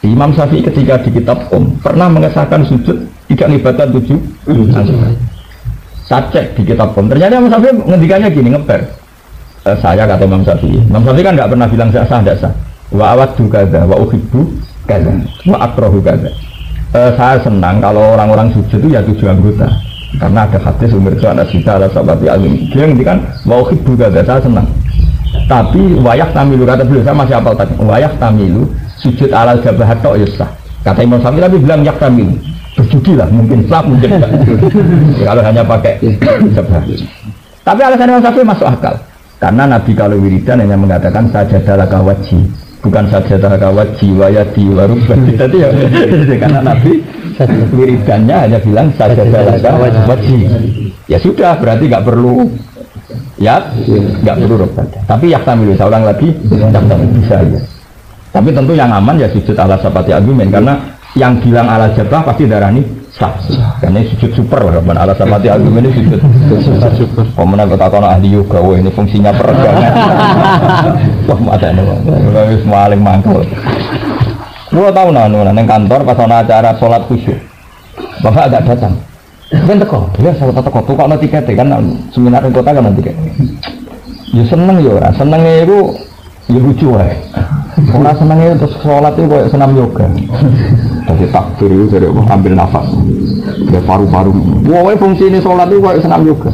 Imam Syafi'i ketika di kitab pernah mengesahkan sujud tidak melibatkan 7 angka. Saya cek di kitab ternyata Imam Syafi'i ngendikannya gini ngeper. Saya kata Imam Syafi'i kan nggak pernah bilang saya sah tidak sah. Wa awaddu kadza wa uhibbu kadza wa akrahu kadza. Saya senang kalau orang-orang sujud itu ya 7 anggota. Karena ada hadis umur itu ada sita ada sabati alim. Dia ngendikan wa uhibbu kadza, saya senang. Tapi wayak tamilu kata beliau saya masih hafal tadi. Wayak tamilu sujud ala jabah tok ya sah. Kata Imam Syafi'i tapi bilang yak tamilu. Berjudi lah mungkin sah mungkin enggak. Kalau hanya pakai jabah. Tapi alasan Imam Syafi'i masuk akal. Karena Nabi kalau wiridan hanya mengatakan sajadah laka wajhi, bukan sajadah laka wajhi wa yadi wa rubbati. Jadi ya karena Nabi wiridannya hanya bilang sajadah laka wajhi. Ya sudah berarti enggak perlu enggak perlu rubbah. Tapi yahtamilu saya ulang lagi bisa ya. Tapi tentu yang aman ya sujud ala sapati argumen karena yang bilang ala jabah pasti darah ini sah. Karena sujud super lah kan ala sapati argumen ini sujud super. Pemenang kata ahli yoga, wah ini fungsinya peregangan. Wah mata ini, wis maling mangkal. Gua tahu neng kantor pas ada acara sholat khusyuk, bapak agak datang. Kan teko, ya saya teko tuh kalau tiket kan seminar di kota kan nanti kan. Ya seneng ya orang, senengnya itu ya lucu ya. Orang senangnya terus sholat itu kayak senam yoga. Jadi takbir itu dari ambil nafas, dari paru-paru. Wah, fungsi ini sholat itu kayak senam yoga.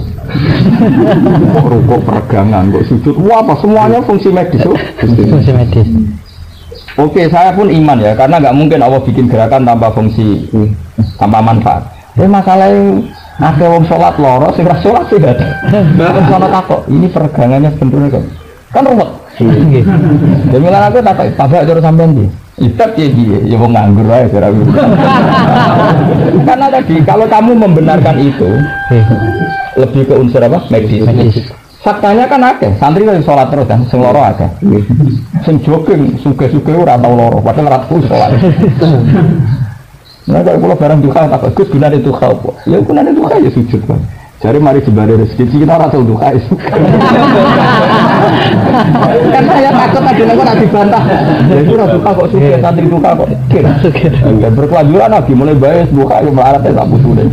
Kok rukuk peregangan, kok sujud, wah apa semuanya fungsi medis. Fungsi medis. Oke, saya pun iman ya, karena nggak mungkin Allah bikin gerakan tanpa fungsi, tanpa manfaat. Masalahnya ada orang sholat loro, segera sholat sih ada. Sholat takut, ini peregangannya sebetulnya kan ruwet. Jadi malah aku tak tabrak terus sampean di. Itat ya dia, ya mau nganggur aja cara itu. Karena tadi kalau kamu membenarkan itu lebih ke unsur apa? Medis. Faktanya kan ada, santri kan sholat terus kan, sing loro ada. Sing jogging, suge-suge ora tau loro, padahal ratu sholat. Nah kalau barang duka tak bagus guna itu kau, ya guna itu kau ya sujud kan. Jadi mari jembari rezeki kita rasa duka itu. Kan saya takut tadi aku nak dibantah. Ya itu rasa duka kok suka santri duka kok. Dan berkelanjutan lagi mulai bayar duka yang melarat tak butuh deh.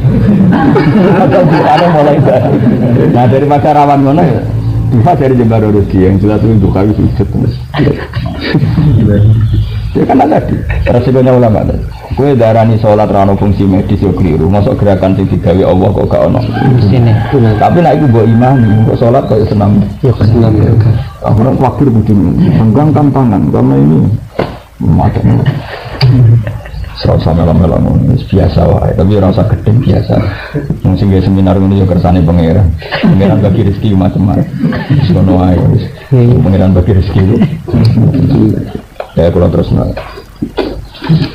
Atau ada mulai bayar. Nah dari rawan mana ya? Duka dari jembari rezeki yang jelas itu duka itu sujud. Ya kan tadi resikonya ulama tadi. Kue darani sholat rano fungsi medis yo keliru. Masuk gerakan sing digawe Allah kok gak ono. Tapi nek iku mbok imani, kok sholat kok senam. Ya senam ya. Aku nak wakil begini, penggangkan tangan karena ini mata. Serasa melam-melam biasa wae, tapi rasa gedeng biasa. Wong sing seminar ngene yo kersane pangeran. Pangeran bagi rezeki macam-macam. Sono wae wis. Pangeran bagi rezeki. Ya kalau terus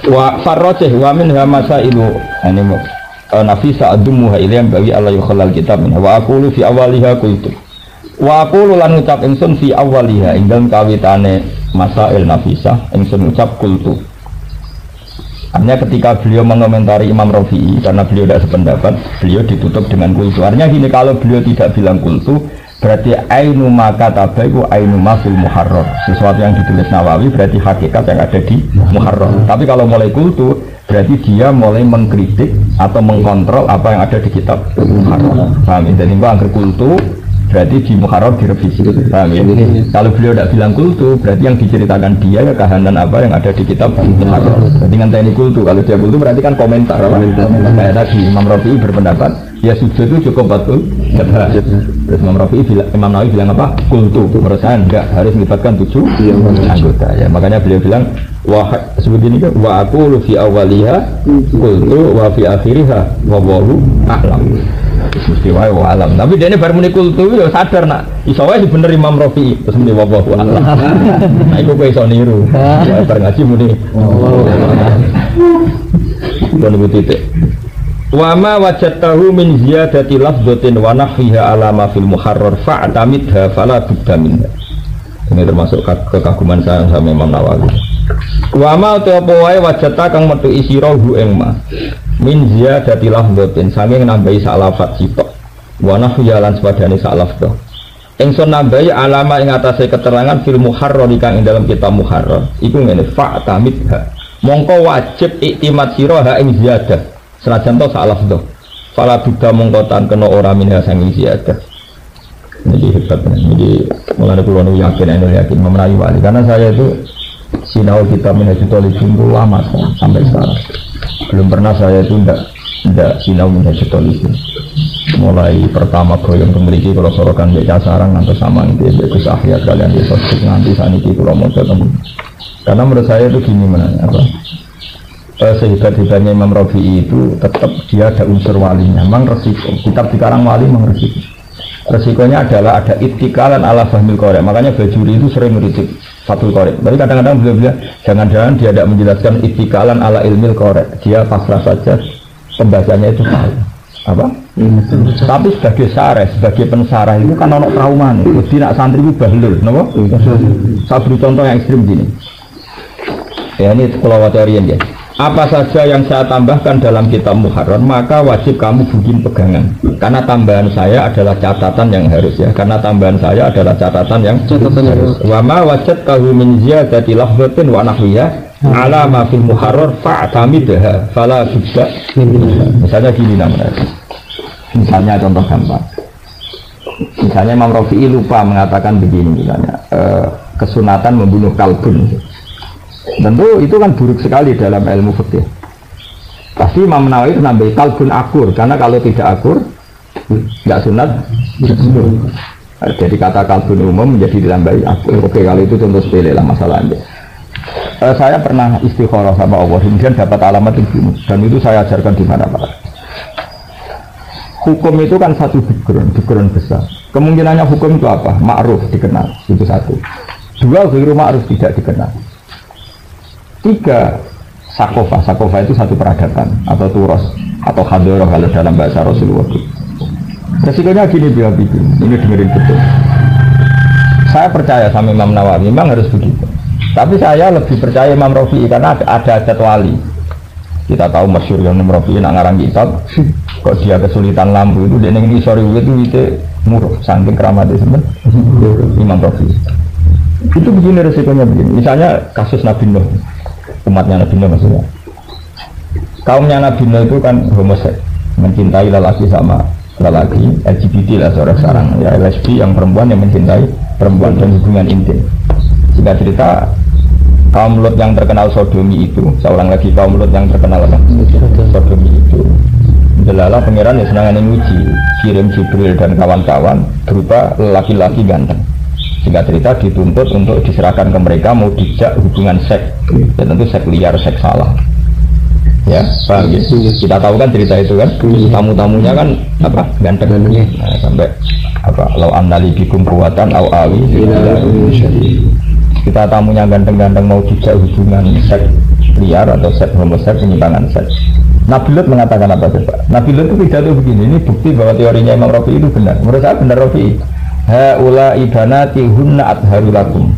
wa farrajih wa min hamasa ilu ini nafisa adumuha ilayam bagi Allah yukhalal kitab wa aqulu fi awaliha qultu wa aqulu lan ucap ingsun fi awaliha ing dalem kawitane masail nafisa ingsun ucap qultu. Artinya ketika beliau mengomentari Imam Rafi'i karena beliau tidak sependapat, beliau ditutup dengan qultu. Artinya gini, kalau beliau tidak bilang qultu berarti ainu maka tabaiku ainu mafil muharrar, sesuatu yang ditulis Nawawi berarti hakikat yang ada di muharrar. Tapi kalau mulai kultu berarti dia mulai mengkritik atau mengkontrol apa yang ada di kitab muharrar. Paham ya? Jadi kalau angker kultu berarti di muharrar direvisi. Paham ya? Kalau beliau tidak bilang kultu berarti yang diceritakan dia ya kahanan apa yang ada di kitab muharrar. Berarti dengan teknik kultu, kalau dia kultu berarti kan komentar. Kayak tadi Imam Rafi'i berpendapat ya sujud itu cukup betul. Terus Imam Rafi'i Imam Nawawi bilang apa? Kultu. Menurut saya enggak, harus melibatkan 7 anggota. Ya makanya beliau bilang wah sebegini kan wa aqulu fi awwaliha kultu wa fi akhiriha wa wallahu a'lam. Mesti wae wa alam. Tapi dia ini baru muni kultu ya sadar nak iso wae bener Imam Rafi'i terus muni wa wallahu a'lam. Nah iku kowe iso niru. Ya bar ngaji muni wallahu a'lam. Bon titik. Wa ma wajadtahu min ziyadati lafdhatin wa nahwiha ala ma fil muharrar fa'tamidha fala budda minha. Ini termasuk kekaguman saya sama Imam Nawawi. Wa ma ta apa wae wajadta kang metu isira hu ing ma min ziyadati lafdhatin saking nambahi sak lafaz sitok wa nahwiha lan sepadane sak lafdh. Ingsun nambahi alama ing atase keterangan fil muharrar kang ing dalam kitab muharrar iku ngene fa'tamidha mongko wajib iktimat sira ha ing ziyadah senajan to sak lafdz fala buddha mongko tan kena ora minha sang ziyadah. Jadi hebat benar. Jadi mulai kula nu yakin memenahi wali karena saya itu sinau kita Minhajul Talibin itu lama sampai sekarang. Belum pernah saya itu tidak sinau Minhajul Talibin. Mulai pertama goyang memiliki kalau sorokan di Casarang atau sama itu Gus Ahyar kalian di sosok nanti saniki kalau mau ketemu. Karena menurut saya itu gini apa? Sehebat-hebatnya Imam Rafi'i itu tetap dia ada unsur walinya. Memang resiko. Kitab dikarang wali memang resiko. Resikonya adalah ada ittikalan ala fahmil qorek. Makanya Bajuri itu sering meritik Fathul Qorek. Tapi kadang-kadang beliau jangan-jangan dia tidak menjelaskan ittikalan ala ilmil qorek. Dia pasrah saja pembacanya itu salah. Apa? Tapi sebagai syarah, sebagai pensarah itu kan ono trauma nih. Jadi nak santri itu bahlul, kenapa? Saya beri contoh yang ekstrim gini. Ya ini kalau waterian ya. Apa saja yang saya tambahkan dalam kitab Muharrar maka wajib kamu bikin pegangan. Karena tambahan saya adalah catatan yang harus ya. Karena tambahan saya adalah catatan yang harus. Wa ma wajadtahu min ziyadati lafzatin wa nahwiha ala ma fil Muharrar fa'tamidha fala budda. Misalnya gini namanya. Misalnya contoh gampang. Misalnya Imam Rafi'i lupa mengatakan begini misalnya kesunatan membunuh kalbun. Tentu itu kan buruk sekali dalam ilmu fikih. Pasti Imam Nawawi itu nambah kalbun akur karena kalau tidak akur nggak sunat. Jadi kata kalbun umum menjadi ditambahi akur. Oke kalau itu contoh sepele lah masalahnya. Saya pernah istikharah sama Allah kemudian dapat alamat itu dan itu saya ajarkan di mana-mana. Hukum itu kan satu background besar. Kemungkinannya hukum itu apa? Ma'ruf dikenal itu satu. Dua ghairu ma'ruf tidak dikenal. Tiga, sakofa itu satu peradaban atau turos atau hadoroh kalau dalam bahasa Rasulullah. Resikonya gini biar ini dengerin betul. Saya percaya sama Imam Nawawi memang harus begitu. Tapi saya lebih percaya Imam Rafi'i karena ada adat wali. Kita tahu masyhur yang Imam Rafi'i nak ngarang kitab, kok dia kesulitan lampu itu dia nengi sore itu murah saking keramatnya sebenarnya Imam Rafi'i. Itu begini resikonya begini. Misalnya kasus Nabi Nuh. Umatnya Nabi Nuh maksudnya kaumnya Nabi Nuh itu kan homoseks mencintai lelaki sama lelaki LGBT lah sekarang ya lesbi yang perempuan yang mencintai perempuan dan hubungan intim. Jika cerita kaum Lut yang terkenal sodomi itu seorang lagi kaum Lut yang terkenal kan sodomi itu Delala pangeran ya senangan uji kirim Jibril dan kawan-kawan berupa laki-laki ganteng. Sehingga cerita dituntut untuk diserahkan ke mereka mau dijak hubungan seks dan tentu seks liar, seks salah ya, paham ya? Kita tahu kan cerita itu kan tamu-tamunya kan apa ganteng nah, sampai apa lau annali bikum kuwatan au awi kita tamunya ganteng-ganteng mau dijak hubungan seks liar atau seks homoseks penyimpangan seks. Nabi Lut mengatakan apa coba? Nabi Lut itu pidato begini, ini bukti bahwa teorinya Imam Rafi'i itu benar. Menurut saya benar Rafi'i. Haula ibanati hunna adharu lakum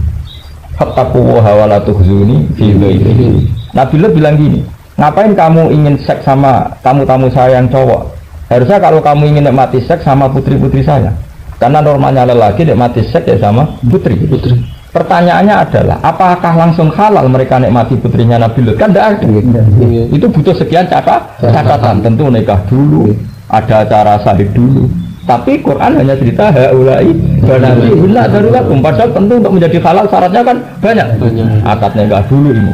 fattaqullaha wa la tukhzuni fi dhaifi. Nabi Lut bilang gini, ngapain kamu ingin seks sama tamu-tamu saya yang cowok? Harusnya kalau kamu ingin nikmati seks sama putri-putri saya. Karena normalnya lelaki nikmati seks ya sama putri. Pertanyaannya adalah, apakah langsung halal mereka nikmati putrinya Nabi Lut? Kan tidak ada. Itu butuh sekian catatan. Tentu nikah dulu, ada acara sahid dulu. Tapi Quran hanya cerita haulai banati hunna darulakum. Padahal tentu untuk menjadi halal syaratnya kan banyak. Akad nikah dulu ini.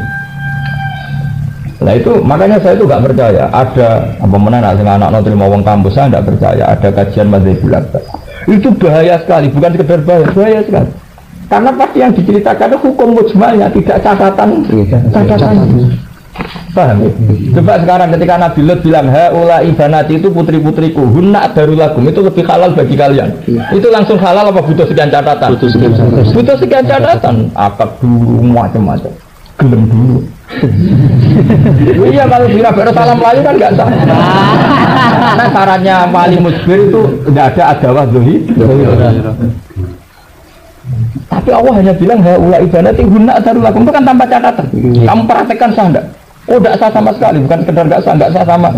Nah itu makanya saya itu nggak percaya ada apa mana anak terima uang kampus saya nggak percaya ada kajian madzhabul akbar. Itu bahaya sekali, bukan sekedar bahaya sekali. Karena pasti yang diceritakan itu hukum mujmalnya tidak catatan. Paham ya? Coba sekarang ketika Nabi Lut bilang haula ibanati itu putri-putriku hunna darulakum itu lebih halal bagi kalian. Itu langsung halal apa butuh sekian catatan? Butuh sekian catatan. Akad dulu macam-macam. Gelem dulu. Iya kalau bila baru salam wali kan nggak sah. Karena syaratnya wali musbir itu nggak ada adawah zuhid. Tapi Allah hanya bilang haula ibanati hunna darulakum itu kan tanpa catatan. Kamu praktekkan sah enggak? Oh tidak sah sama sekali, bukan sekedar nggak sah sama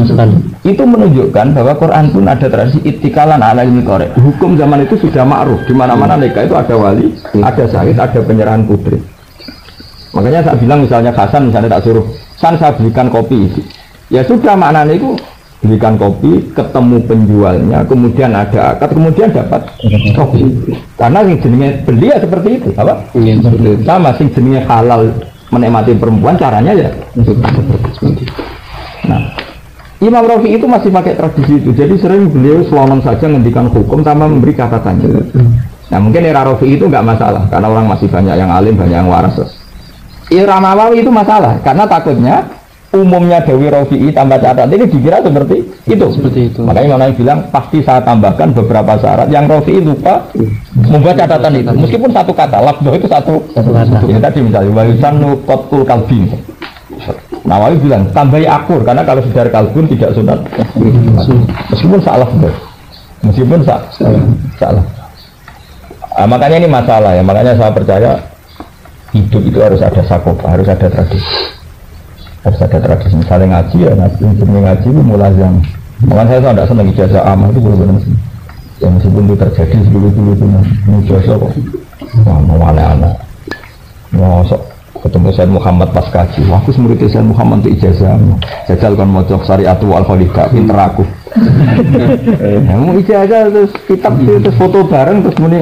sekali. Itu menunjukkan bahwa Quran pun ada tradisi ittikalan ala ilmi qorek. Hukum zaman itu sudah ma'ruf, di mana-mana nikah itu ada wali, ada syahid, ada penyerahan putri. Makanya saya bilang misalnya Hasan misalnya tak suruh, saya belikan kopi. Ya sudah maknanya itu belikan kopi, ketemu penjualnya, kemudian ada akad, kemudian dapat kopi. Karena yang jenenge beli ya seperti itu, apa? Sama sing jenenge halal menikmati perempuan caranya ya. Nah, Imam Rafi'i itu masih pakai tradisi itu, jadi sering beliau selonong saja ngendikan hukum sama memberi catatan. Nah mungkin era Rafi'i itu nggak masalah, karena orang masih banyak yang alim, banyak yang waras. Era Nawawi itu masalah, karena takutnya umumnya Dewi Rafi'i tambah catatan ini dikira seperti itu. Makanya orang bilang pasti saya tambahkan beberapa syarat yang Rafi'i lupa membuat catatan itu. Meskipun satu kata, lafdho itu satu kata. Ini tadi misalnya wayusanu kotkul kalbin. Nawawi bilang tambahi akur karena kalau sudah kalbun tidak sunat. Meskipun salah, meskipun salah. Makanya ini masalah ya. Makanya saya percaya hidup itu harus ada sakofa, harus ada tradisi. Harus ada tradisi. Misalnya ngaji ya, ngaji itu mulai yang. Makanya saya tidak senang ijazah amal itu benar-benar sih. Ya meskipun itu terjadi dulu itu ijazah kok. Wah mau anak-anak. Masuk ketemu Sayyid Muhammad pas kaji. Aku murid Sayyid Muhammad itu ijazah. Jajal kan mau cok syariatu al-khalidah, pinter aku. Mau ijazah terus kitab terus foto bareng terus muni.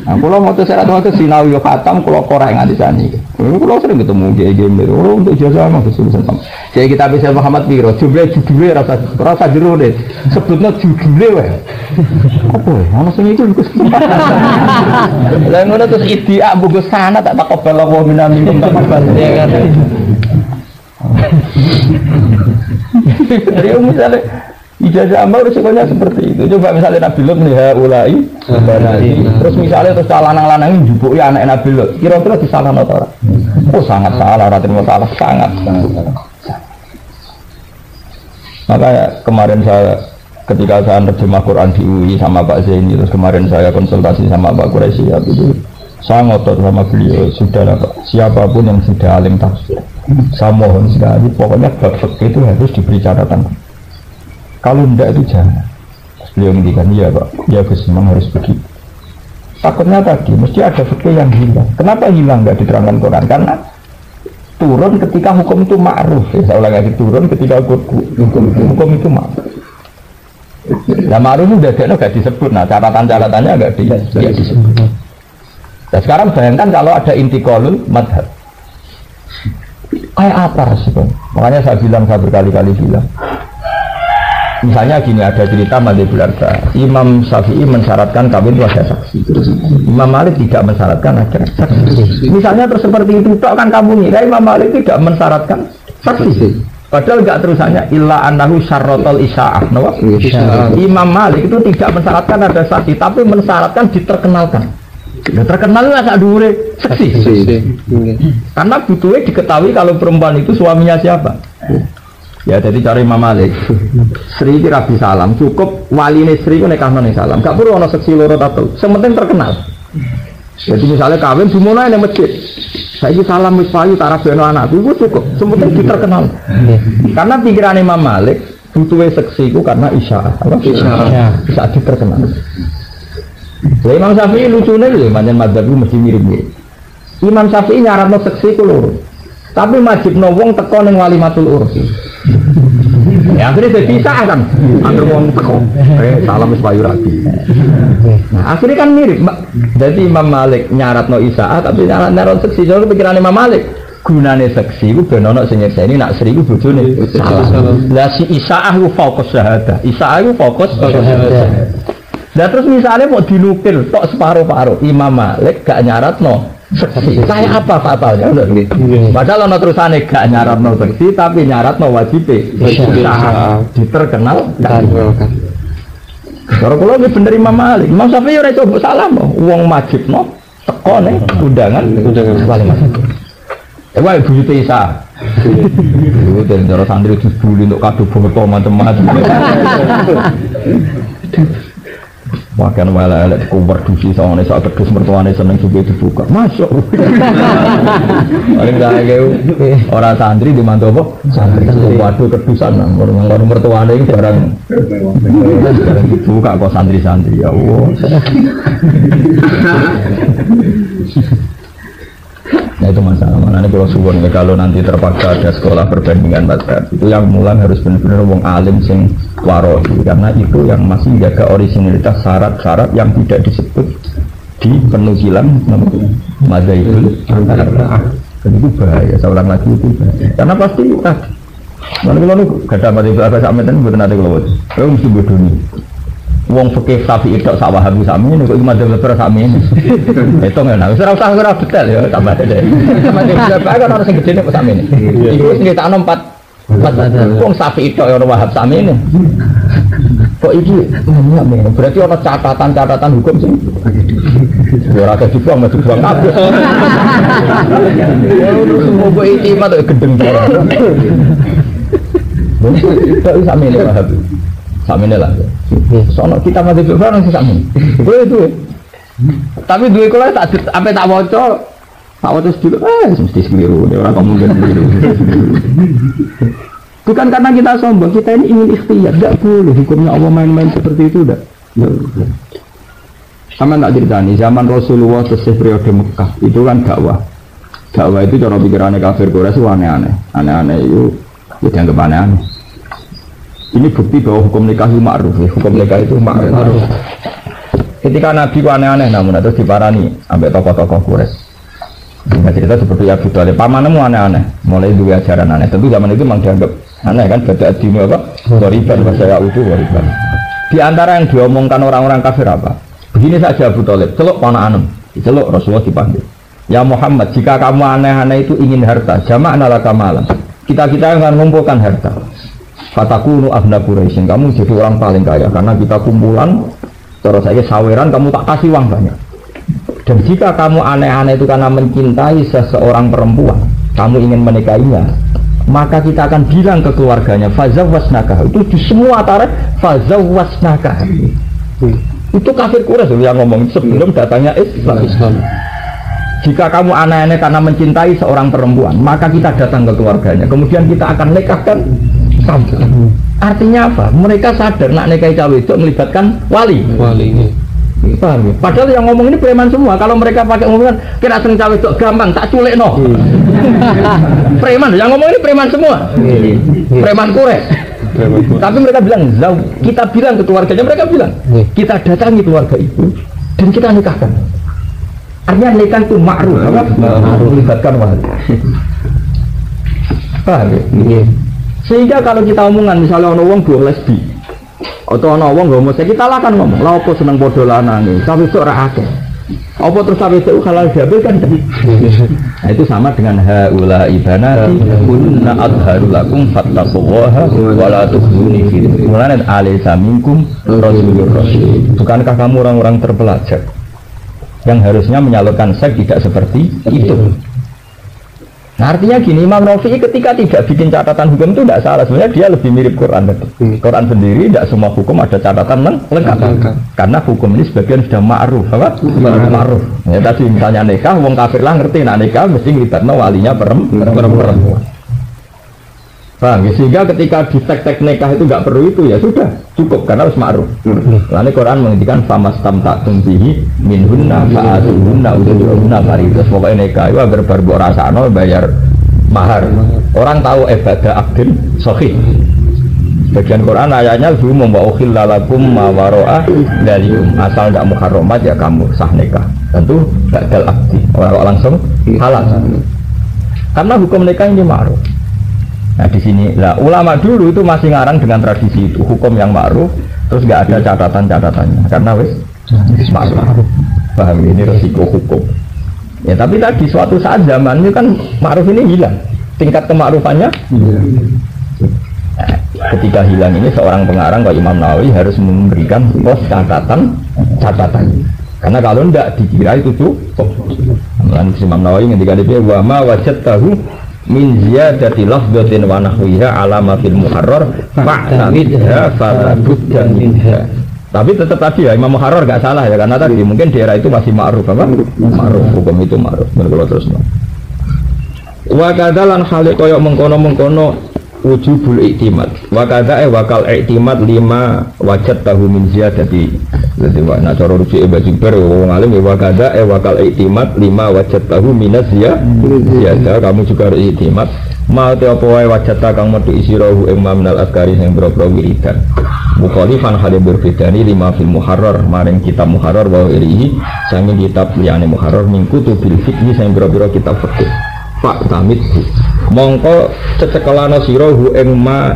Nah, kalau mau terserat waktu sinau yo khatam, kalau korek nganti sani. Kalau sering ketemu game kalau untuk ijazah mah kesulitan sama. Jadi kita bisa Muhammad Piro, judulnya rasa jero deh. Sebutnya judulnya wae. Apa ya? Ana sing itu iku. Lah ngono terus idia bogus sana tak takobal Allah minum tak kabal ya kan. Jadi misalnya ijazah amal resikonya seperti itu. Coba misalnya Nabi Lut nih ulai, terus misalnya terus lanang-lanang njupuk ya anak Nabi Lut, kira-kira disalah atau ora? Oh sangat salah, terima salah sangat. Makanya kemarin saya ketika saya terjemah Quran di UI sama Pak Zaini, terus kemarin saya konsultasi sama Pak Quraisy itu saya ngotot sama beliau, sudah Pak, siapapun yang sudah alim tafsir, saya mohon sekali, pokoknya bab fikih itu harus diberi catatan. Kalau tidak itu jangan. Beliau ngendikan, iya Pak, ya Gus memang harus begitu. Takutnya tadi, mesti ada fikih yang hilang. Kenapa hilang nggak diterangkan Quran? Karena turun ketika hukum itu ma'ruf. Saya ulang lagi, turun ketika hukum itu ma'ruf. Nah ma'ruf itu nggak disebut, nah catatan-catatannya nggak disebut. Nah sekarang bayangkan kalau ada intiqalul madhab, kayak apa respon? Makanya saya berkali-kali bilang, misalnya gini, ada cerita Madzhabul Arba'a, Imam Syafi'i mensyaratkan kawin itu ada saksi, Imam Malik tidak mensyaratkan ada saksi. Misalnya terus seperti itu, tok kan kamu ngira Imam Malik tidak mensyaratkan saksi. Padahal enggak terusannya illa annahu syarratal isya'ah. Imam Malik itu tidak mensyaratkan ada saksi, tapi mensyaratkan diterkenalkan. Ya terkenal lah sak dhuwure seksi. Karena butuhnya diketahui kalau perempuan itu suaminya siapa. Ya jadi cari Imam Malik. Sri iki rabi salam, cukup waline Sri ku nikahno ning salam. Gak perlu ana seksi loro atau sementing terkenal. Jadi misalnya kawin dimulai ning masjid. Saiki salam wis payu tak rabeno anakku iku cukup, sementing diterkenal. Karena pikiran Imam Malik butuhnya seksi ku karena isya'ah. Isya'ah bisa diterkenal. Ya Imam Syafi'i lucunya ya, manjan madzhab itu mesti mirip-mirip. Imam Syafi'i nyaratno seksi ku loro. Tapi majibno wong teko ning walimatul urus. Ya akhirnya jadi sah kan. Anggere wong teko, salam wis payu rabi. Nah, akhirnya kan mirip, Mbak. Jadi Imam Malik nyaratno isaah tapi nyarat seksi. Jadi pikiran Imam Malik gunane seksi ku ben ana sing nyekseni nak Sri ku bojone salah. Lah si isaah ku fokus syahadah. Isaah ku fokus syahadah. Nah terus misalnya mau dinukil tok separuh-paruh Imam Malik gak nyaratno seksi, kayak apa fatalnya? Padahal ono terusane gak nyaratno seksi tapi nyaratno wajib diterkenal. Kalau ini bener Imam Malik, Imam Syafi'i ora coba salah no, wong majibno teko ning undangan paling masuk. Wah buyute Isa. Itu dari cara santri dibuli untuk kado foto macam-macam. Makan malah elek kuwer dusi soalnya saat kedus mertuane seneng juga dibuka masuk paling gak kayak orang santri di mantu apa santri waduh kedusan orang mertuane ini barang dibuka kok santri-santri ya Allah Nah itu masalah. Makanya kalau suwon kalau nanti terpaksa ada sekolah perbandingan mazhab itu yang mulang harus benar-benar wong alim sing waro, karena itu yang masih jaga originalitas syarat-syarat yang tidak disebut di penukilan mazhabul arba'ah. Dan itu bahaya. Saya ulang lagi itu bahaya. Karena pasti mana kalau nu gak ada mati berapa sampai tadi buat nanti kalau kalau mesti bodoh nih. Wong fikih Syafi'i tok sak Wahabi sami ini kok madzhab lebar sami ini. Itu ngene. Wis ora usah ora detail ya tambah deh. Madzhab lebar kan orang sing gedene kok sami ini. Iku wis critakno 4 wong Syafi'i tok ya ono Wahab sami ini. Kok iki ngene berarti ono catatan-catatan hukum sing ora ada dibuang mesti buang kabeh. Ya semua kok iki mate gedeng barang. Itu sami ini Wahab. Sami ini lah. Soalnya kita masih berbarang sih sami. Boleh itu. Tapi dua kalau tak sampai tak bocor, tak bocor sedikit. Mesti sekeliru. Orang kamu mungkin sekeliru. Bukan karena kita sombong, kita ini ingin ikhtiar. Tidak boleh hukumnya Allah main-main seperti itu. Tidak. Sama tak ceritani zaman Rasulullah selesai periode Mekah itu kan dakwah. Dakwah itu cara pikirannya kafir Quraisy aneh-aneh. Aneh-aneh itu dianggap aneh-aneh. Ini bukti bahwa hukum nikah itu ma'ruf, hukum nikah itu ma'ruf. Ketika Nabi ku aneh-aneh namun terus diparani sampai tokoh-tokoh Quraisy. Singkat cerita seperti Abu Thalib, pamanmu aneh-aneh, mulai dua ajaran aneh. Tentu zaman itu memang dianggap aneh kan, beda dino apa? Wariban, saya utuh wariban. Di antara yang diomongkan orang-orang kafir apa? Begini saja Abu Thalib, celuk panah-anem, celuk Rasulullah dipanggil. Ya Muhammad, jika kamu aneh-aneh itu ingin harta, jama'na laka malam. Kita-kita akan mengumpulkan harta. Fatakunu aghna Quraisyin, kamu jadi orang paling kaya karena kita kumpulan terus saya saweran kamu tak kasih uang banyak. Dan jika kamu aneh-aneh itu karena mencintai seseorang perempuan, kamu ingin menikahinya, maka kita akan bilang ke keluarganya fazawwasnaka. Itu di semua tarikh fazawwasnaka. Itu kafir Quraisy yang ngomong sebelum datangnya Islam. Jika kamu aneh-aneh karena mencintai seorang perempuan, maka kita datang ke keluarganya, kemudian kita akan nikahkan. Artinya apa? Mereka sadar nak nikahi cawe itu melibatkan wali. Paham ya? Padahal yang ngomong ini preman semua. Kalau mereka pakai omongan kira seng cawe itu gampang tak culik no. Preman, yang ngomong ini preman semua. Preman Quraisy. Tapi mereka bilang, kita bilang ke keluarganya, mereka bilang, kita datangi keluarga itu dan kita nikahkan. Artinya nikah itu ma'ruf, melibatkan wali. Paham ya? Sehingga kalau kita omongan misalnya ono wong dua lesbi atau ono wong homoseks, kita lah kan ngomong lah apa seneng podo lanang tapi itu ora akeh apa terus sampai itu halal jabil kan. Nah itu sama dengan haula ibanati kunna adharu lakum fattaqullaha wa la tukhzuni fi mulane alaysa minkum rasulur rasul. Bukankah kamu orang-orang terpelajar yang harusnya menyalurkan seks tidak seperti itu? Nah, artinya gini, Imam Rafi'i ketika tidak bikin catatan hukum itu tidak salah. Sebenarnya dia lebih mirip Quran. Quran sendiri tidak semua hukum ada catatan lengkap. Karena hukum ini sebagian sudah ma'ruf, apa? Ma'ruf. Ya tadi misalnya nikah, wong kafir lah ngerti, nah nikah mesti ngelibatno walinya perempuan. Paham? Sehingga ketika di tek-tek nikah itu nggak perlu itu ya sudah cukup karena harus ma'ruf. Lalu Quran menghentikan famastamta'tum bihi minhunna fa'atuhunna ujurahunna faridah. Pokoknya nikah itu agar baru rasano bayar mahar. Orang tahu ibadah abdin sahih. Bagian Quran ayatnya dulu membawa khilalakum mawaro'ah dalikum, asal tidak muharramat ya kamu sah nikah. Tentu gagal abdi, orang langsung halal. Karena hukum nikah ini ma'ruf. Nah di sini lah ulama dulu itu masih ngarang dengan tradisi itu hukum yang ma'ruf, terus nggak ada catatan-catatannya karena wis ma'ruf. Paham ini resiko hukum. Ya tapi tadi suatu saat zaman ini kan ma'ruf ini hilang, tingkat kema'rufannya. Nah, ketika hilang ini seorang pengarang kayak Imam Nawawi harus memberikan pos catatan. Karena kalau tidak dikira itu cukup. Imam Nawawi ketika dia wa ma wajadtahu min ziyadati lafdhatin wa nahwiha ala ma fil muharrar fa'tamidha fala budda minha. Tapi tetap tadi ya Imam Muharrar enggak salah ya karena tadi mungkin daerah itu masih ma'ruf apa? Ma'ruf, hukum itu ma'ruf. Menurut terus. Wa kadalan hale koyo mengkono-mengkono wujubul i'timad. Wa kada wakal i'timad lima wajadtahu min ziyadati Jadi nak cara rujuk Mbah Jubair wong alim wa kada wakal iktimat lima wajat tahu minas ya. Kamu juga harus iktimat. Ma te apa wae wajata kang metu isirahu imam minal azkari sing boro-boro wiridan. Mukhalifan hale berbedani lima fil muharrar maring kitab muharrar wa irihi sange kitab liyane muharrar mingku tu bil fikhi sing boro-boro kitab fikih. Pak tamit mongko cecekelana sirahu ing ma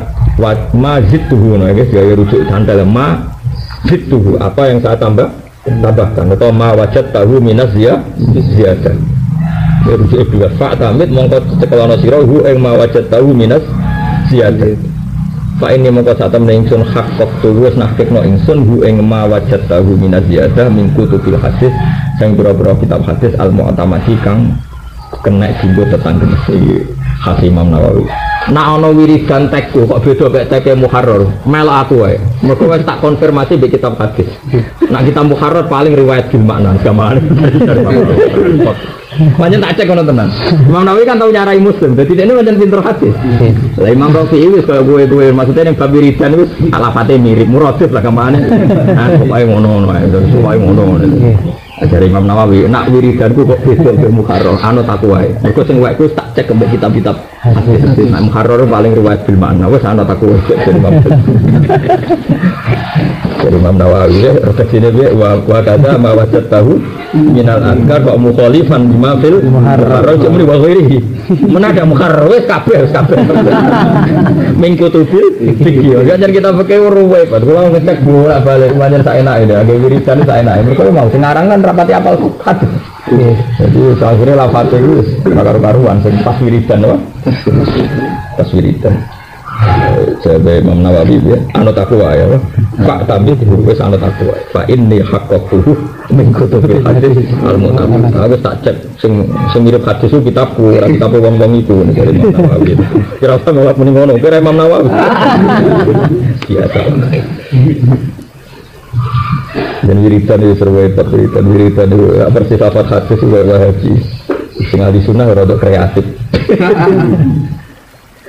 zituhu nggih gaya rujuk tandal ma zituhu apa yang saya tambahkan atau ma wajat tahu minas ya ziyadah. Rujuk dua Pak tamit mongko cecekelana sirahu ing ma wajat tahu minas ziyadah. Fa ini mongko satam ingsun hak waktu wis nahkekno ingsun hu ing ma wajat tahu minas ziyadah min kutubil hadis sing boro-boro kitab hadis al mu'tamadi kang kena jumbo tetangga khas Imam Nawawi. Nak ana wiridan tekku kok beda kaya teke muharrar melok aku wae mergo wis tak konfirmasi mbek kitab hadis. Nak kita muharrar paling riwayat bil makna gamane. Pancen tak cek ngono tenan. Imam Nawawi kan tau nyarai Muslim, dadi dene pancen pinter hadis. Lah Imam Rafi'i wis kaya kowe maksudnya ning bab wiridan wis alafate mirip muradif lah gamane. Nah, pokoke ngono wae, pokoke ngono. Ajar Imam Nawawi, nak wiridanku kok beda mbek muharrar, anut aku wae. Mergo sing wae ku tak cek mbek kitab-kitab hadis. Nak muharrar paling riwayat bil makna, wis anut aku wae. Jadi Imam Nawawi refleksine piye wa kata ma wajat tahu minal azkar wa mukhalifan bima fil muharrar jumri wa ghairihi. Menada muharrar wis kabeh. Mingkutubil fikih. Ya jan kita pakai ruwet, kalau ngecek bolak-balik pancen sak enake ya, nggih wiridan sak enake. Mergo mau sing aran kan rapati apal hadis. Jadi akhirnya lafate itu karo-karuan sing pas wiridan apa? Pas wiridan. Saya Imam Nawawi ya, anut aku wae ya. Pak tapi wis anut aku wae. Fa inni haqqatuhu min kutubil hadis al-mu'tamad. Aku tak cek sing mirip hadis itu kitabku, ora kitab wong-wong iku dari Imam Nawawi. Kira-kira malah muni ngono, kira Imam Nawawi. Biasa. Dan wiridan itu serwet, wiridan itu persis apa hadis juga Wahabi. Sing ahli sunnah rada kreatif.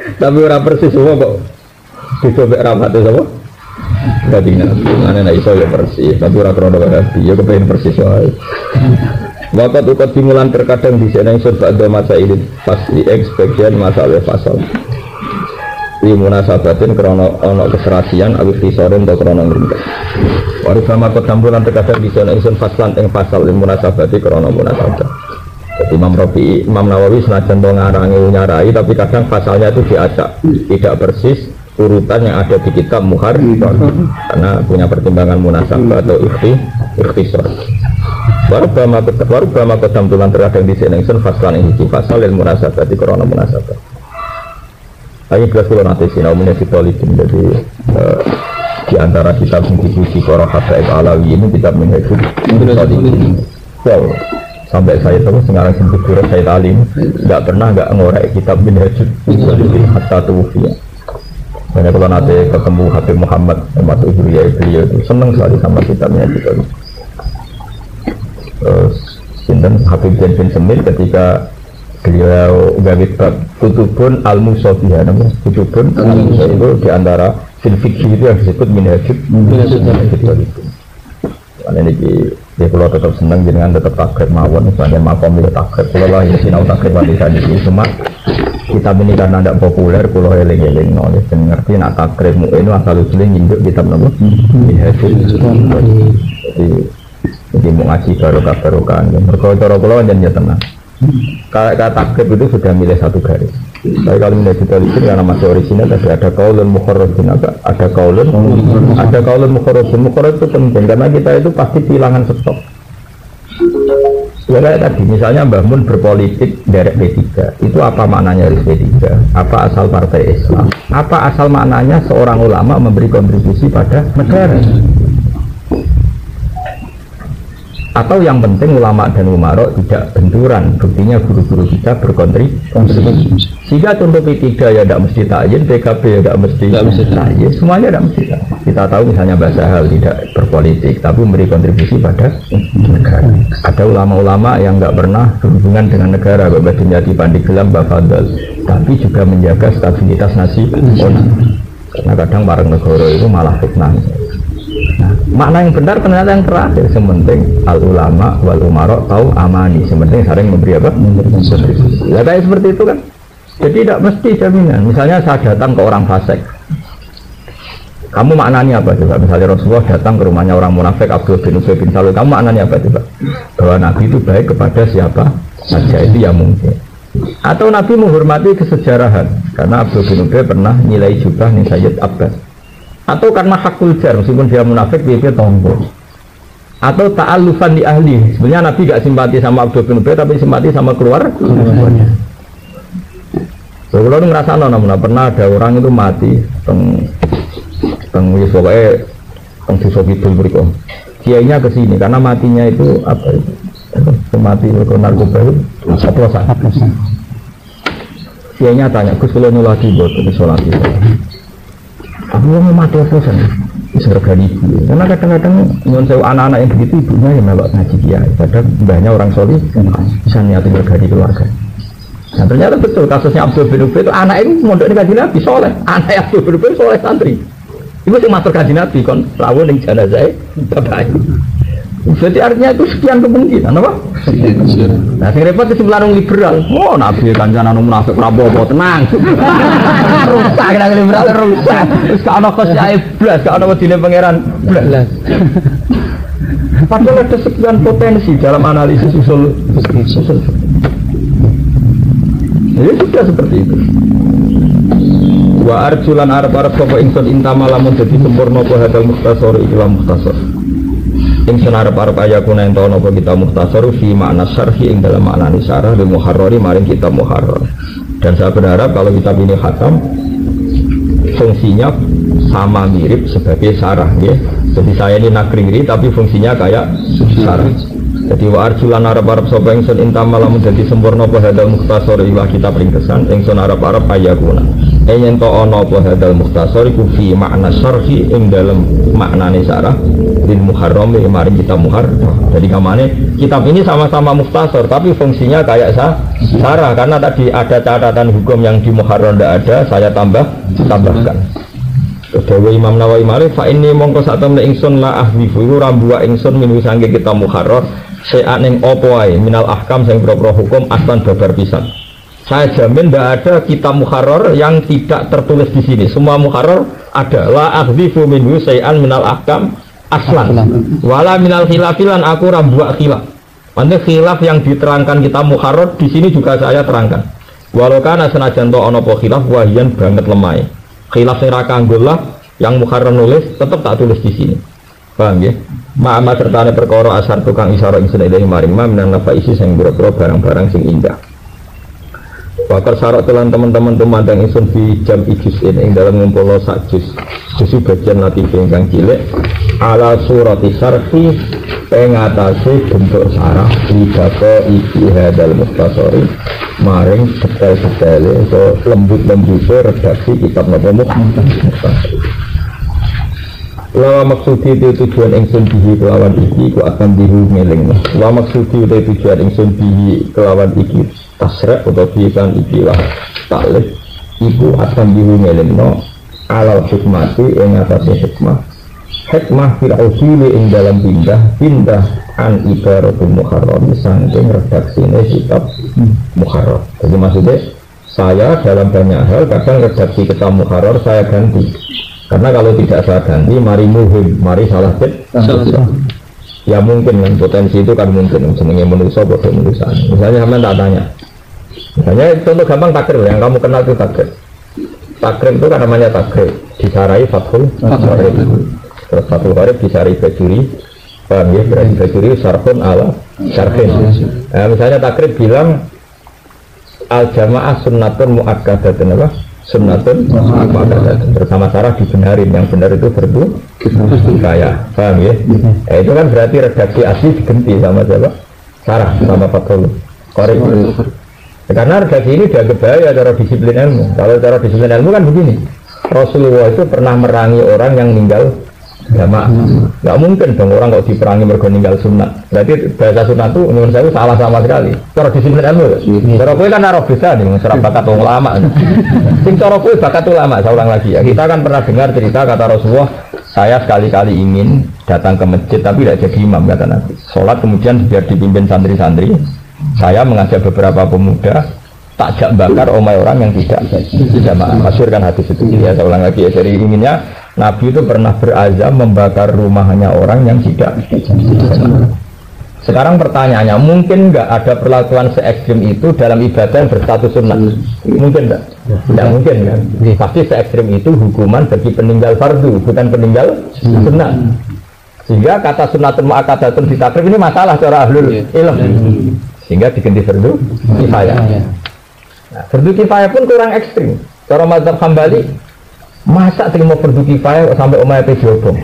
Tapi orang persis semua kok dicoba rapat itu semua berarti nggak iso ya persis tapi orang krono berarti ya kepengen persis soal waktu ukat timulan terkadang di sana yang surga ada masa ini pasti expectation masalah pasal di munasabatin krono ono keserasian abis disorin atau krono ngeringkas waru sama ketambulan terkadang di sana yang faslan yang pasal di munasabati krono munasabah. Imam Rafi'i, Imam Nawawi senajan ngarang nyarai tapi kadang pasalnya itu diacak tidak persis urutan yang ada di kitab muharrar karena punya pertimbangan munasabah atau ikhtisar. Baru bama ketambulan terkadang di sini ingsun faslan ini pasal dan munasabah di korona munasabah. Ayo kelas kalau nanti sinau menyebut politik jadi di antara kitab institusi korona Habaib Alawi ini kitab menyebut politik. Wow. Sampai saya tahu sekarang sebut surat saya talim nggak pernah nggak ngorek kitab bin Hajud hatta tuwfiya. Banyak kalau nanti ketemu Habib Muhammad termasuk beliau itu senang sekali sama kitabnya juga. Sinten Habib bin Semil ketika beliau gawe kutubun al-musafiyah namanya kutubun al-musafiyah itu diantara fikih itu yang disebut bin Hajud itu. Karena ini ya kalau tetap senang dengan tetap takrib mawon misalnya makom itu takrib kalau lah ya sinau takrib wanita di sini cuma kitab ini karena tidak populer kalau eling-eling nulis dan ngerti nak takrib itu asal usulnya nyinduk kitab nama jadi mau ngaji barokah-barokah mereka cara-cara jangan tenang kata takrib itu sudah milih satu garis tapi kalau milih itu karena masih original tapi ada kaulun mukharrajun ada kaulun mukharrajun itu penting karena kita itu pasti kehilangan stok ya kayak tadi misalnya Mbah Mun berpolitik dari P3 itu apa maknanya dari P3 apa asal partai Islam apa asal maknanya seorang ulama memberi kontribusi pada negara atau yang penting ulama dan umarok tidak benturan buktinya guru-guru kita berkontribusi sehingga contoh P3 ya tidak mesti ta'yin PKB ya tidak mesti ta'yin semuanya tidak mesti kita tahu misalnya bahasa hal tidak berpolitik tapi memberi kontribusi pada negara ada ulama-ulama yang nggak pernah berhubungan dengan negara Bapak Dimyati Pandigelam Mbak Fadl tapi juga menjaga stabilitas nasional karena kadang bareng negara itu malah fitnah Nah, makna yang benar ternyata yang terakhir. Sementing al ulama wal umara tahu amani. Sementing saling memberi apa? Ya kayak seperti itu kan. Jadi tidak mesti jaminan. Misalnya saya datang ke orang fasik. Kamu maknanya apa coba? Misalnya Rasulullah datang ke rumahnya orang munafik Abdul bin Ubay bin Salul. Kamu maknanya apa coba? Bahwa Nabi itu baik kepada siapa saja, itu ya mungkin. Atau Nabi menghormati kesejarahan karena Abdul bin Ubay pernah nilai jubah nih Sayyid Abbas. Atau karena hakul jar meskipun dia munafik dia tonggo. Atau ta'alufan di ahli. Sebenarnya Nabi gak simpati sama Abdul bin Ubay tapi simpati sama keluarganya. Kalau ngerasa namun pernah ada orang itu mati wis pokoke desa kidul mriku. Kiainya ke sini karena matinya itu apa itu? Mati mergo narkoba itu oplosan. Kiainya tanya, "Gus kula nyolati mboten salat itu?" Aku mau mati oplosan. Wis regani ibu. Karena kadang-kadang nyuwun sewu anak-anak yang begitu ibunya yang melok ngaji kiai. Padahal mbahnya orang soleh bisa niatin regani keluarga. Nah ternyata betul kasusnya Abdul bin Ubay itu anak itu mondok di kaji Nabi soleh. Anak Abdul bin Ubay soleh santri. Itu yang masuk kaji Nabi kon rawuh ning jenazah bapak. Jadi artinya itu sekian kemungkinan apa? Nah sing repot itu sebelah liberal. Oh Nabi kanjana munafik ora apa-apa tenang. Rusak nang liberal rusak. Wis gak ana kos ae blas, gak ana wedine pangeran blas. Padahal ada sekian potensi dalam analisis usul. Ya sudah seperti itu. Wa arjulan arab-arab sapa ingsun intama lamun dadi sempurna apa hadal mukhtasar ikilah mukhtasar. Ingsun arab-arab ayakuna ento napa kita mukhtasar fi makna syarhi ing dalam makna syarah lil muharrari maring kitab muharrar. Dan saya berharap kalau kitab ini khatam fungsinya sama mirip sebagai syarah ya. Jadi saya ini nakriri tapi fungsinya kayak syarah. Jadi wa arjulan arab-arab sapa ingsun intama lamun dadi sempurna apa hadal mukhtasar ikilah kitab ringkesan ingsun arab-arab ayakuna yen to ana apa hadal mukhtasar iku fi makna syarhi ing dalam maknane syarah lil muharram maring kitab muharrar. Jadi kamane kitab ini sama-sama mukhtasar tapi fungsinya kayak syarah karena tadi ada catatan hukum yang di muharrar ndak ada, saya tambahkan. Dewa Imam Nawawi mari fa ini mongko sak temne ingsun la ahwifu ora mbuak ingsun minu sange kitab muharrar se'an ing apa wae minal ahkam sing pro-pro hukum aslan babar pisan. Saya jamin tidak ada kitab muharrar yang tidak tertulis di sini. Semua muharrar ada. La aghdifu minhu syai'an minal ahkam aslan. Wala minal khilafilan aku rambuak khilaf. Maksudnya khilaf yang diterangkan kitab muharrar di sini juga saya terangkan. Walau kana senajan to ana apa khilaf wahian banget lemah. Khilaf sing ra kanggo lah yang muharrar nulis tetap tak tulis di sini. Paham ya? Ma'ama sertane perkara asar tukang isyara ingsun ilahi maring ma minan nafaisi sing boro-boro barang-barang sing indah. Bakar syarat telan teman-teman tumandang ingsun di jam ijus ing dalam ngumpul sak jus bagian latif ingkang cilik ala surati syarhi pengatasi bentuk syarah lidako iki hadal mukhtasari maring detail-detail atau lembut-lembutnya redaksi kitab napa mukhtasar. Lawa maksudi itu tujuan ingsun bihi kelawan iki ku akan dihu ngeling. Lawa maksudi itu tujuan ingsun bihi kelawan iki tasrek atau bihan ikilah taklif iku akan dihu ngeling no alal hikmati yang atasnya hikmah fil ausili ing dalam pindah an ibaratul muharram sangking redaksine kitab muharram. Jadi maksudnya saya dalam banyak hal kadang redaksi kitab muharrar saya ganti. Karena kalau tidak saya ganti, mari muhim, mari salah ya mungkin kan potensi itu kan mungkin senengnya manusia bodoh manusia. Misalnya sampai tak tanya, misalnya contoh gampang takrib yang kamu kenal itu takrib. Takrib itu kan namanya takrib, disarai fathul qarib. Terus fathul qarib disarai bajuri, paham ya? Berarti bajuri syarhun ala syarhin. Nah, misalnya takrib bilang al jamaah sunnatun muakkadatun apa? Sunnatun muakkadatun bersama syarah dibenarin, yang benar itu kaya, paham ya? Itu kan berarti redaksi asli diganti sama siapa? Syarah sama fathul qarib. Karena redaksi ini dianggap bahaya cara disiplin ilmu. Kalau cara disiplin ilmu kan begini, Rasulullah itu pernah merangi orang yang meninggal jamaah. Nggak mungkin dong orang kalau diperangi mergo ninggal sunat. Berarti bahasa sunat itu menurut saya salah sama sekali. Cara disiplin ilmu. Cara kowe kan naruh bisa nih, cara bakat ulama. Sing cara kowe bakat ulama, saya ulang lagi ya. Kita kan pernah dengar cerita kata Rasulullah, saya sekali-kali ingin datang ke masjid tapi tidak jadi imam, kata Nabi. Sholat kemudian biar dipimpin santri-santri. Saya mengajak beberapa pemuda takjak bakar omai orang yang tidak masyhur kan hadis itu. Ya saya ulang lagi ya, jadi inginnya Nabi itu pernah berazam membakar rumahnya orang yang tidak. Sekarang pertanyaannya, mungkin nggak ada perlakuan se-ekstrim itu dalam ibadah yang berstatus sunnah? Mungkin nggak? Tidak mungkin kan? Pasti se-ekstrim itu hukuman bagi peninggal fardu, bukan peninggal sunnah. Sehingga kata sunnatun mu'akkadatun di takrib ini masalah cara ahlul ilm. Sehingga diganti fardu kifayah. Nah, fardu kifayah pun kurang ekstrim. Cara mazhab Hambali, masa terima fardu kifayah sampai umay pejobong.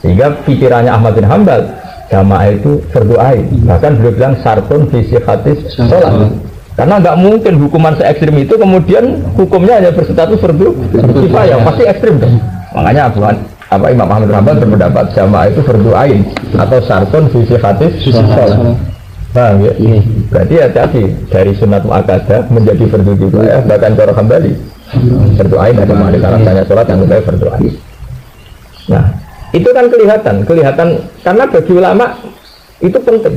Sehingga pikirannya Ahmad bin Hambal, jamaah itu fardu ain. Bahkan beliau bilang sartun fi sihhatis sholat. Karena nggak mungkin hukuman se ekstrim itu kemudian hukumnya hanya berstatus fardu kifayah, pasti ekstrim dong. Makanya Imam Ahmad bin Hambal berpendapat jamaah itu fardu ain atau sartun fi sihhatis sholat. Paham ya? Berarti hati-hati dari sunat mu'akkadah menjadi fardu kifayah, bahkan cara kembali fardu ain ada makna sholat yang lebih fardu ain. Nah, itu kan kelihatan karena bagi ulama itu penting.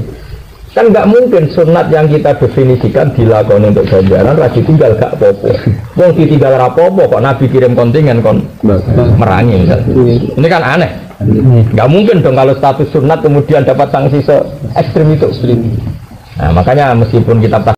Kan nggak mungkin sunat yang kita definisikan dilakoni untuk ganjaran lagi tinggal gak popo. Wong ditinggal rapopo kok Nabi kirim kontingen kon merangi. Ini kan aneh. Nggak mungkin dong kalau status sunat kemudian dapat sanksi se ekstrim itu. Nah, makanya meskipun kita